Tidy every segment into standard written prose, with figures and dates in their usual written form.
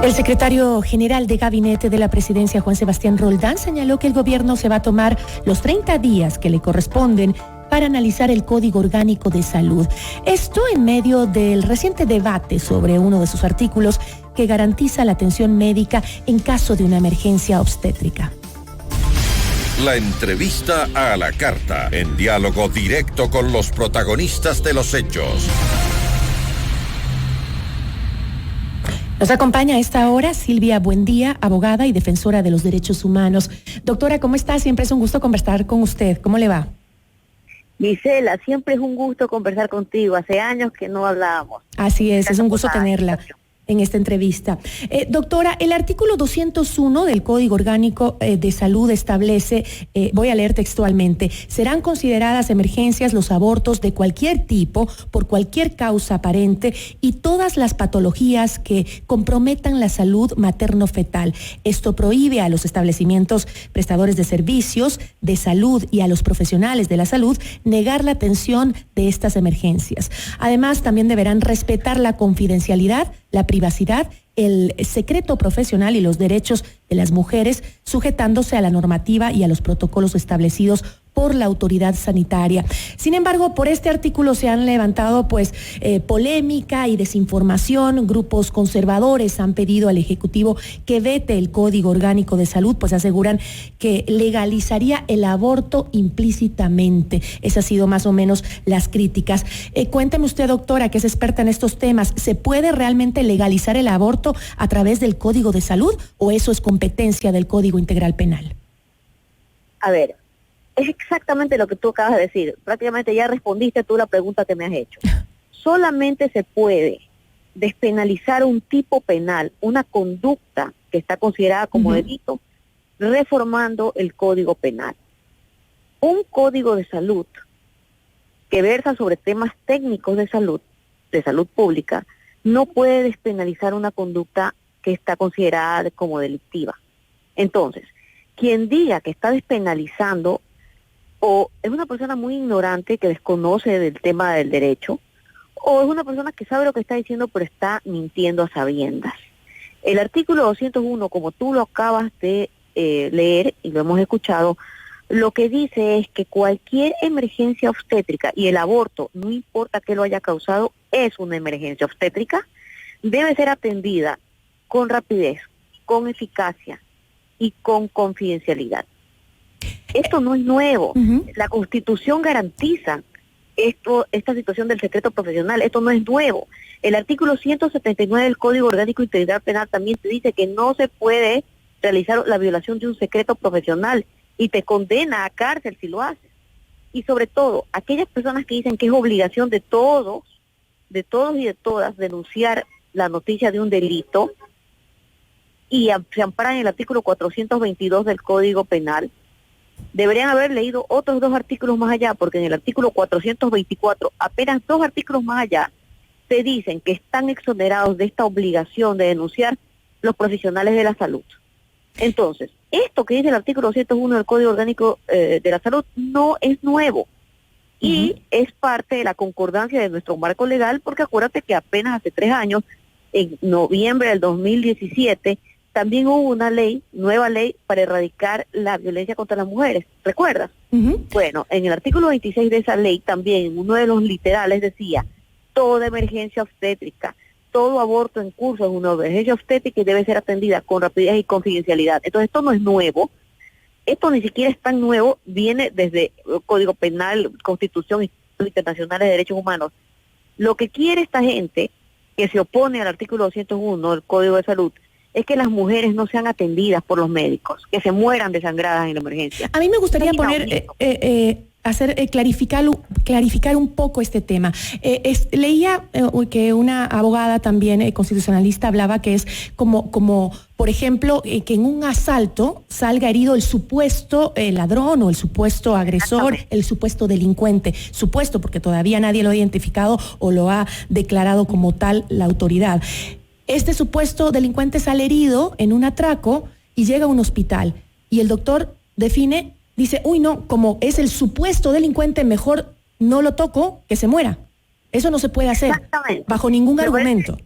El secretario general de Gabinete de la Presidencia, Juan Sebastián Roldán, señaló que el gobierno se va a tomar los 30 días que le corresponden para analizar el Código Orgánico de Salud. Esto en medio del reciente debate sobre uno de sus artículos que garantiza la atención médica en caso de una emergencia obstétrica. La entrevista a la carta, en diálogo directo con los protagonistas de los hechos. Nos acompaña a esta hora Silvia Buendía, abogada y defensora de los derechos humanos. Doctora, ¿cómo está? Siempre es un gusto conversar con usted. ¿Cómo le va? Gisela, siempre es un gusto conversar contigo. Hace años que no hablábamos. Así es un gusto tenerla en esta entrevista. Doctora, el artículo 201 del Código Orgánico de Salud establece, voy a leer textualmente, serán consideradas emergencias los abortos de cualquier tipo, por cualquier causa aparente y todas las patologías que comprometan la salud materno-fetal. Esto prohíbe a los establecimientos prestadores de servicios de salud y a los profesionales de la salud negar la atención de estas emergencias. Además, también deberán respetar la confidencialidad, la privacidad, el secreto profesional y los derechos de las mujeres, sujetándose a la normativa y a los protocolos establecidos por la autoridad sanitaria. Sin embargo, por este artículo se han levantado polémica y desinformación. Grupos conservadores han pedido al Ejecutivo que vete el Código Orgánico de Salud, pues aseguran que legalizaría el aborto implícitamente. Esas han sido más o menos las críticas. Cuénteme usted, doctora, que es experta en estos temas, ¿se puede realmente legalizar el aborto a través del Código de Salud o eso es competencia del Código Integral Penal? A ver, es exactamente lo que tú acabas de decir. Prácticamente ya respondiste tú la pregunta que me has hecho. Solamente se puede despenalizar un tipo penal, una conducta que está considerada como delito, reformando el Código Penal. Un Código de Salud que versa sobre temas técnicos de salud pública, no puede despenalizar una conducta que está considerada como delictiva. Entonces, quien diga que está despenalizando o es una persona muy ignorante que desconoce del tema del derecho, o es una persona que sabe lo que está diciendo pero está mintiendo a sabiendas. El artículo 201, como tú lo acabas de leer y lo hemos escuchado, lo que dice es que cualquier emergencia obstétrica, y el aborto, no importa que lo haya causado, es una emergencia obstétrica, debe ser atendida con rapidez, con eficacia y con confidencialidad. Esto no es nuevo. La Constitución garantiza esta situación del secreto profesional. Esto no es nuevo. El artículo 179 del Código Orgánico Integral Penal también te dice que no se puede realizar la violación de un secreto profesional y te condena a cárcel si lo haces. Y sobre todo, aquellas personas que dicen que es obligación de todos y de todas denunciar la noticia de un delito y se amparan en el artículo 422 del Código Penal, deberían haber leído otros 2 artículos más allá, porque en el artículo 424, apenas 2 artículos más allá, se dicen que están exonerados de esta obligación de denunciar los profesionales de la salud. Entonces, esto que dice el artículo 201 del Código Orgánico de la Salud no es nuevo y es parte de la concordancia de nuestro marco legal, porque acuérdate que apenas hace 3 años, en noviembre del 2017, también hubo una nueva ley para erradicar la violencia contra las mujeres. ¿Recuerdas? Bueno, en el artículo 26 de esa ley también, en uno de los literales decía, toda emergencia obstétrica, todo aborto en curso es una emergencia obstétrica y debe ser atendida con rapidez y confidencialidad. Entonces esto no es nuevo, esto ni siquiera es tan nuevo, viene desde el Código Penal, Constitución y Internacionales de Derechos Humanos. Lo que quiere esta gente que se opone al artículo 201 del Código de Salud es que las mujeres no sean atendidas por los médicos, que se mueran desangradas en la emergencia. A mí me gustaría clarificar un poco este tema. Leía que una abogada también constitucionalista hablaba que es como por ejemplo, que en un asalto salga herido el supuesto ladrón o el supuesto agresor, el supuesto delincuente. Supuesto, porque todavía nadie lo ha identificado o lo ha declarado como tal la autoridad. Este supuesto delincuente sale herido en un atraco y llega a un hospital. Y el doctor dice, uy no, como es el supuesto delincuente, mejor no lo toco, que se muera. Eso no se puede hacer bajo ningún argumento.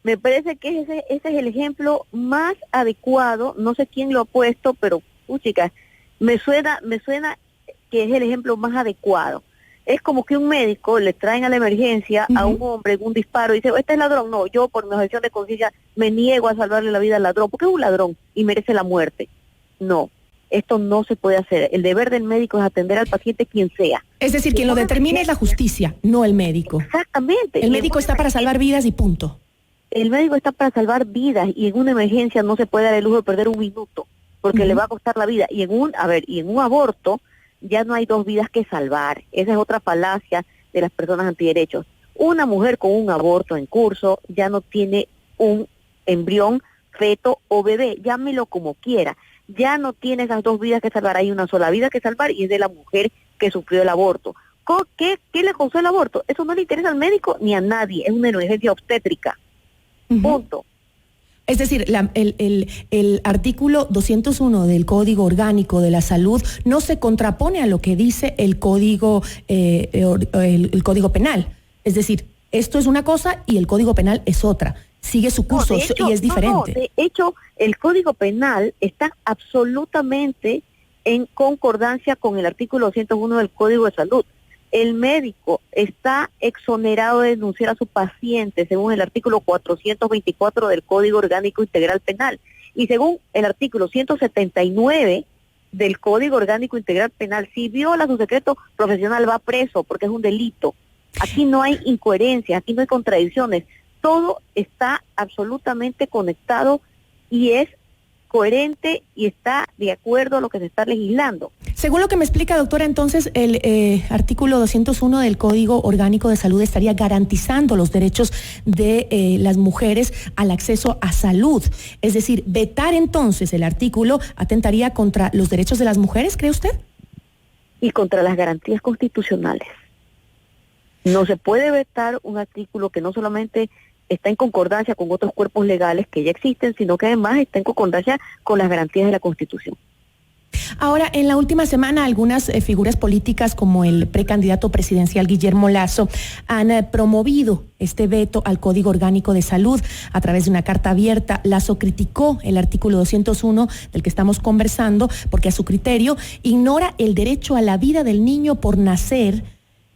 Me parece que ese es el ejemplo más adecuado. No sé quién lo ha puesto, pero, chicas, me suena que es el ejemplo más adecuado. Es como que un médico le traen a la emergencia a un hombre en un disparo y dice, este es ladrón. No, yo por mi objeción de conciencia me niego a salvarle la vida al ladrón, porque es un ladrón y merece la muerte. No, esto no se puede hacer. El deber del médico es atender al paciente quien sea. Es decir, quien lo determina es la justicia, no el médico. Exactamente. El médico está para salvar vidas y punto. El médico está para salvar vidas y en una emergencia no se puede dar el lujo de perder un minuto porque le va a costar la vida. Y en un aborto ya no hay dos vidas que salvar. Esa es otra falacia de las personas antiderechos. Una mujer con un aborto en curso ya no tiene un embrión, feto o bebé, llámelo como quiera. Ya no tiene esas dos vidas que salvar, hay una sola vida que salvar y es de la mujer que sufrió el aborto. ¿Qué le causó el aborto? Eso no le interesa al médico ni a nadie, es una emergencia obstétrica. Punto. Es decir, el artículo 201 del Código Orgánico de la Salud no se contrapone a lo que dice el Código el Código Penal. Es decir, esto es una cosa y el Código Penal es otra. Sigue su curso y es diferente. De hecho, el Código Penal está absolutamente en concordancia con el artículo 201 del Código de Salud. El médico está exonerado de denunciar a su paciente según el artículo 424 del Código Orgánico Integral Penal y según el artículo 179 del Código Orgánico Integral Penal. Si viola su secreto profesional va preso porque es un delito. Aquí no hay incoherencias, aquí no hay contradicciones. Todo está absolutamente conectado y es coherente y está de acuerdo a lo que se está legislando. Según lo que me explica, doctora, entonces el artículo 201 del Código Orgánico de Salud estaría garantizando los derechos de las mujeres al acceso a salud. Es decir, vetar entonces el artículo atentaría contra los derechos de las mujeres, ¿cree usted? Y contra las garantías constitucionales. No se puede vetar un artículo que no solamente está en concordancia con otros cuerpos legales que ya existen, sino que además está en concordancia con las garantías de la Constitución. Ahora, en la última semana, algunas figuras políticas como el precandidato presidencial Guillermo Lasso han promovido este veto al Código Orgánico de Salud a través de una carta abierta. Lasso criticó el artículo 201 del que estamos conversando porque a su criterio ignora el derecho a la vida del niño por nacer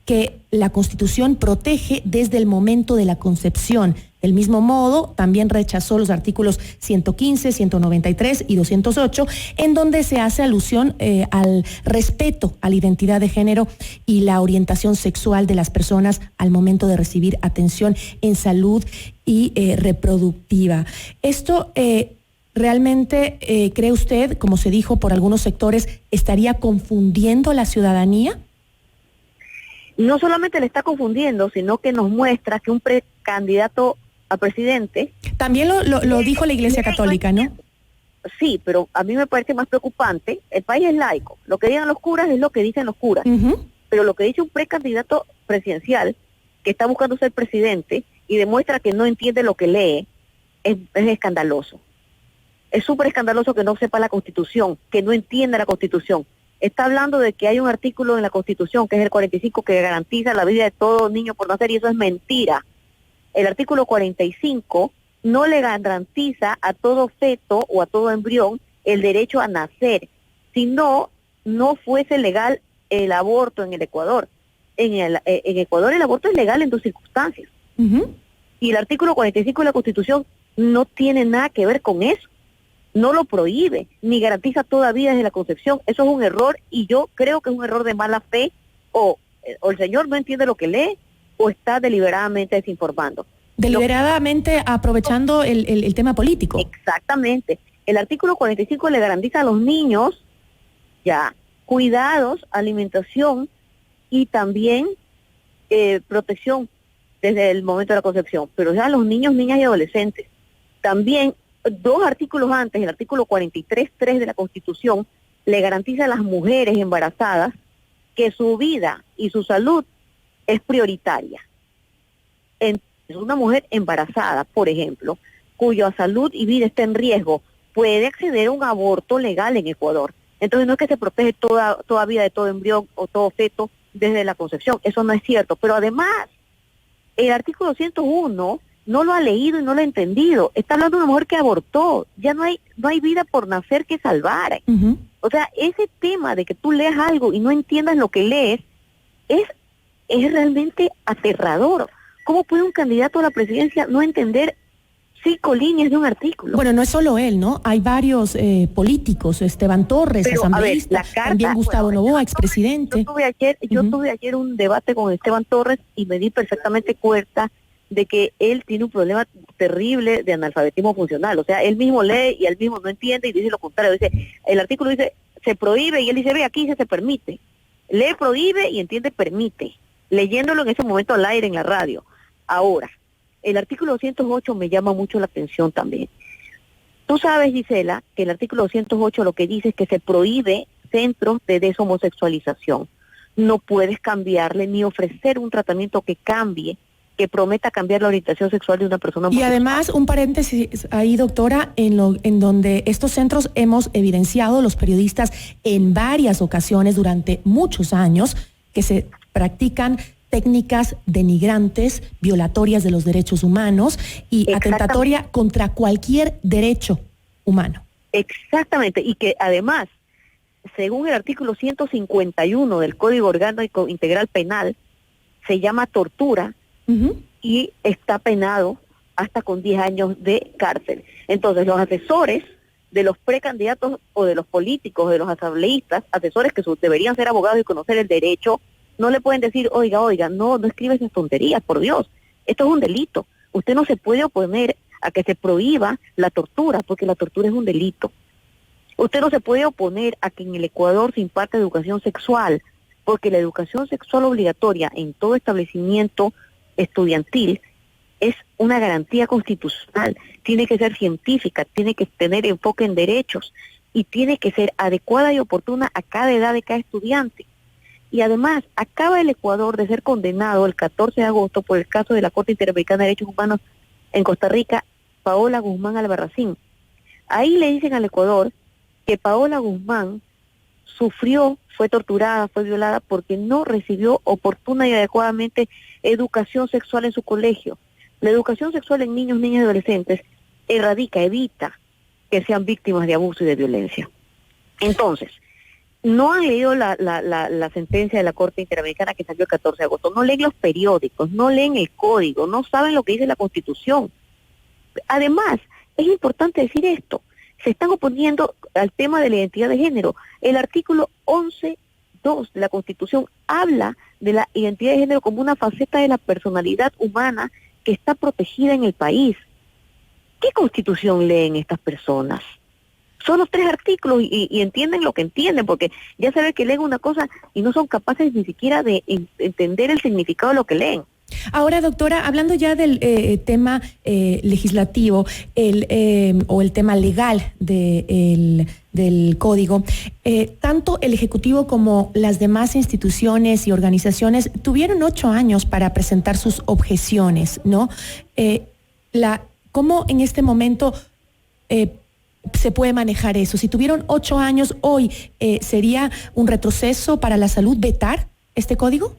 que la Constitución protege desde el momento de la concepción. Del mismo modo, también rechazó los artículos 115, 193 y 208, en donde se hace alusión al respeto a la identidad de género y la orientación sexual de las personas al momento de recibir atención en salud y reproductiva. Esto realmente, ¿cree usted, como se dijo por algunos sectores, estaría confundiendo a la ciudadanía? No solamente le está confundiendo, sino que nos muestra que un precandidato a presidente... También lo dijo la Iglesia Católica, ¿no? Sí, pero a mí me parece más preocupante. El país es laico. Lo que digan los curas es lo que dicen los curas. Pero lo que dice un precandidato presidencial que está buscando ser presidente y demuestra que no entiende lo que lee, es escandaloso. Es súper escandaloso que no sepa la Constitución, que no entienda la Constitución. Está hablando de que hay un artículo en la Constitución, que es el 45, que garantiza la vida de todo niño por nacer, y eso es mentira. El artículo 45 no le garantiza a todo feto o a todo embrión el derecho a nacer. Si no fuese legal el aborto en el Ecuador. En Ecuador el aborto es legal en 2 circunstancias. Y el artículo 45 de la Constitución no tiene nada que ver con eso. No lo prohíbe, ni garantiza toda vida desde la concepción. Eso es un error y yo creo que es un error de mala fe o el señor no entiende lo que lee o está deliberadamente desinformando. Deliberadamente aprovechando el tema político. Exactamente. El artículo 45 le garantiza a los niños ya cuidados, alimentación y también protección desde el momento de la concepción, pero ya a los niños, niñas y adolescentes. También 2 artículos antes, el artículo 43.3 de la Constitución, le garantiza a las mujeres embarazadas que su vida y su salud es prioritaria. Una mujer embarazada, por ejemplo, cuya salud y vida está en riesgo, puede acceder a un aborto legal en Ecuador. Entonces no es que se protege toda vida de todo embrión o todo feto desde la concepción, eso no es cierto. Pero además, el artículo 101 no lo ha leído y no lo ha entendido. Está hablando de una mujer que abortó. Ya no hay vida por nacer que salvar. Ujú. O sea, ese tema de que tú leas algo y no entiendas lo que lees es realmente aterrador. ¿Cómo puede un candidato a la presidencia no entender 5 líneas de un artículo? Bueno, no es solo él, ¿no? Hay varios políticos, Esteban Torres, Pero, a ver, asambleísta, la carta, también Gustavo Noboa, expresidente. Yo tuve ayer un debate con Esteban Torres y me di perfectamente cuenta de que él tiene un problema terrible de analfabetismo funcional. O sea, él mismo lee y él mismo no entiende y dice lo contrario. Dice, el artículo dice, se prohíbe, y él dice, ve, aquí dice, se permite. Lee prohíbe y entiende permite, leyéndolo en ese momento al aire en la radio. Ahora, el artículo 208 me llama mucho la atención también. Tú sabes, Gisela, que el artículo 208 lo que dice es que se prohíbe centros de deshomosexualización. No puedes cambiarle ni ofrecer un tratamiento que cambie, que prometa cambiar la orientación sexual de una persona Y homosexual. además, un paréntesis ahí, doctora, en donde estos centros hemos evidenciado, los periodistas, en varias ocasiones durante muchos años, que se practican técnicas denigrantes, violatorias de los derechos humanos y atentatoria contra cualquier derecho humano. Exactamente, y que además, según el artículo 151 del Código Orgánico Integral Penal, se llama tortura, Uh-huh. y está penado hasta con 10 años de cárcel. Entonces, los asesores de los precandidatos o de los políticos, de los asambleístas, asesores que deberían ser abogados y conocer el derecho, no le pueden decir, oiga, no escribe esas tonterías, por Dios. Esto es un delito. Usted no se puede oponer a que se prohíba la tortura, porque la tortura es un delito. Usted no se puede oponer a que en el Ecuador se imparte educación sexual, porque la educación sexual obligatoria en todo establecimiento estudiantil es una garantía constitucional, tiene que ser científica, tiene que tener enfoque en derechos y tiene que ser adecuada y oportuna a cada edad de cada estudiante. Y además, acaba el Ecuador de ser condenado el 14 de agosto por el caso de la Corte Interamericana de Derechos Humanos en Costa Rica, Paola Guzmán Albarracín. Ahí le dicen al Ecuador que Paola Guzmán sufrió, fue torturada, fue violada porque no recibió oportuna y adecuadamente educación sexual en su colegio. La educación sexual en niños, niñas y adolescentes evita que sean víctimas de abuso y de violencia. Entonces, no han leído la sentencia de la Corte Interamericana que salió el 14 de agosto, no leen los periódicos, no leen el código, no saben lo que dice la Constitución. Además, es importante decir esto, se están oponiendo al tema de la identidad de género. El artículo 11.2 de la Constitución habla de la identidad de género como una faceta de la personalidad humana que está protegida en el país. ¿Qué Constitución leen estas personas? Solo 3 artículos y entienden lo que entienden, porque ya se ve que leen una cosa y no son capaces ni siquiera de entender el significado de lo que leen. Ahora, doctora, hablando ya del tema legislativo o el tema legal del código, tanto el Ejecutivo como las demás instituciones y organizaciones tuvieron 8 años para presentar sus objeciones, ¿no? ¿Cómo en este momento se puede manejar eso? Si tuvieron 8 años hoy, ¿sería un retroceso para la salud vetar este código?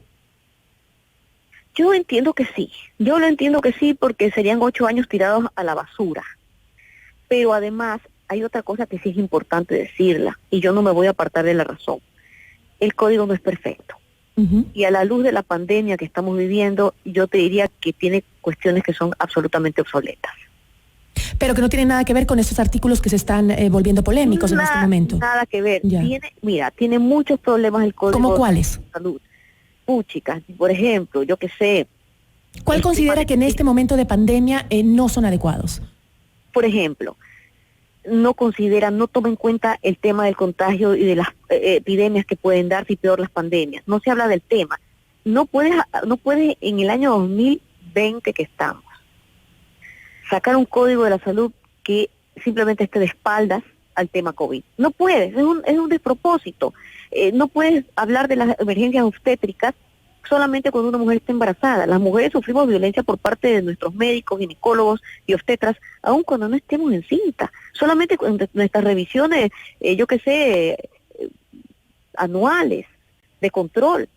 Yo entiendo que sí, yo lo entiendo que sí porque serían 8 años tirados a la basura. Pero además hay otra cosa que sí es importante decirla y yo no me voy a apartar de la razón. El código no es perfecto. Uh-huh. Y a la luz de la pandemia que estamos viviendo, yo te diría que tiene cuestiones que son absolutamente obsoletas. Pero que no tiene nada que ver con estos artículos que se están volviendo polémicos en este momento. Nada que ver. Ya. Tiene muchos problemas el código. ¿Cómo cuáles? De salud. Chicas, por ejemplo, yo qué sé. ¿Cuál considera que en este momento de pandemia no son adecuados? Por ejemplo, no toma en cuenta el tema del contagio y de las epidemias que pueden darse y peor las pandemias. No se habla del tema. No puedes en el año 2020 que estamos sacar un código de la salud que simplemente esté de espaldas al tema COVID. No puedes, es un despropósito. No puedes hablar de las emergencias obstétricas solamente cuando una mujer está embarazada. Las mujeres sufrimos violencia por parte de nuestros médicos, ginecólogos y obstetras, aun cuando no estemos en cinta. Solamente con nuestras revisiones, anuales, de control.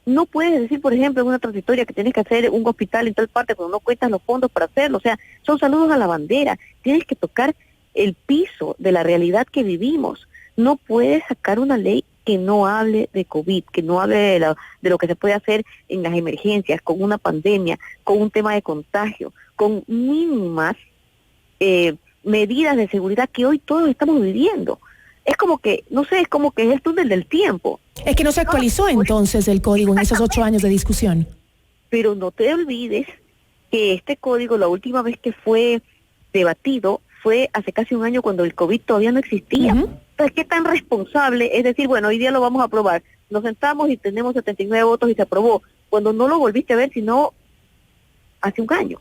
No puedes decir, por ejemplo, en una transitoria que tienes que hacer un hospital en tal parte cuando no cuentas los fondos para hacerlo. O sea, son saludos a la bandera. Tienes que tocar el piso de la realidad que vivimos. No puedes sacar una ley que no hable de COVID, que no hable de lo que se puede hacer en las emergencias, con una pandemia, con un tema de contagio, con mínimas medidas de seguridad que hoy todos estamos viviendo. Es como que, no sé, es como que es el túnel del tiempo. Es que no se actualizó entonces el código en esos 8 años de discusión. Pero no te olvides que este código, la última vez que fue debatido, fue hace casi un año cuando el COVID todavía no existía. Entonces, ¿qué tan responsable es decir, bueno, hoy día lo vamos a aprobar? Nos sentamos y tenemos 79 votos y se aprobó, cuando no lo volviste a ver sino hace un año.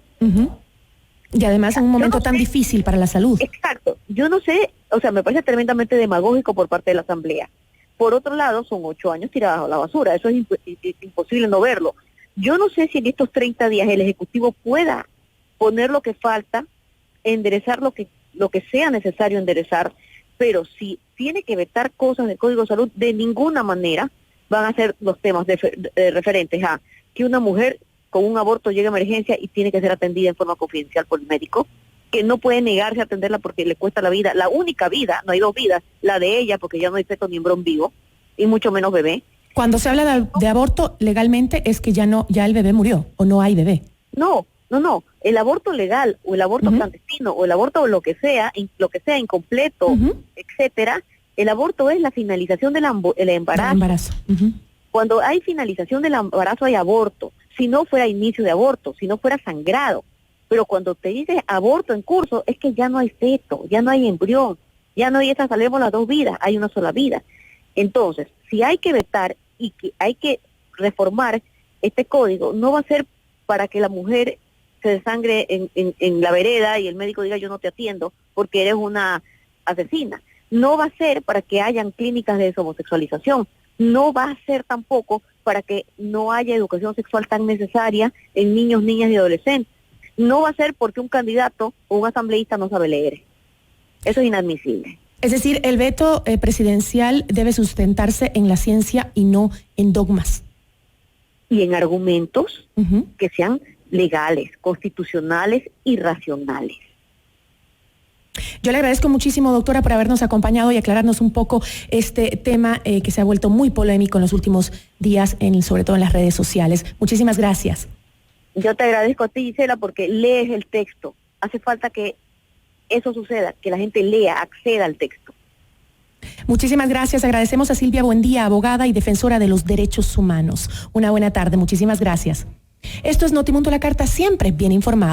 Y además en un momento tan difícil para la salud. Exacto. Yo no sé, o sea, me parece tremendamente demagógico por parte de la Asamblea. Por otro lado, son 8 años tirados a la basura. Eso es imposible no verlo. Yo no sé si en estos 30 días el Ejecutivo pueda poner lo que falta, enderezar lo que sea necesario enderezar, pero si tiene que vetar cosas del Código de Salud, de ninguna manera van a ser los temas referentes a que una mujer con un aborto llegue a emergencia y tiene que ser atendida en forma confidencial por el médico, que no puede negarse a atenderla porque le cuesta la vida, la única vida, no hay 2 vidas, la de ella, porque ya no hay feto ni embrión vivo, y mucho menos bebé. Cuando se habla de aborto legalmente es que ya el bebé murió, o no hay bebé. No, el aborto legal, o el aborto clandestino, o el aborto lo que sea incompleto, etcétera, el aborto es la finalización del embarazo. Cuando hay finalización del embarazo hay aborto, si no fuera inicio de aborto, si no fuera sangrado. Pero cuando te dices aborto en curso, es que ya no hay feto, ya no hay embrión, ya no hay salvemos las 2 vidas, hay una sola vida. Entonces, si hay que vetar y que hay que reformar este código, no va a ser para que la mujer se desangre en la vereda y el médico diga yo no te atiendo porque eres una asesina. No va a ser para que hayan clínicas de deshomosexualización. No va a ser tampoco para que no haya educación sexual tan necesaria en niños, niñas y adolescentes. No va a ser porque un candidato o un asambleísta no sabe leer. Eso es inadmisible. Es decir, el veto presidencial debe sustentarse en la ciencia y no en dogmas. Y en argumentos que sean legales, constitucionales y racionales. Yo le agradezco muchísimo, doctora, por habernos acompañado y aclararnos un poco este tema que se ha vuelto muy polémico en los últimos días, sobre todo en las redes sociales. Muchísimas gracias. Yo te agradezco a ti, Gisela, porque lees el texto. Hace falta que eso suceda, que la gente lea, acceda al texto. Muchísimas gracias. Agradecemos a Silvia Buendía, abogada y defensora de los derechos humanos. Una buena tarde. Muchísimas gracias. Esto es Notimundo La Carta, siempre bien informado.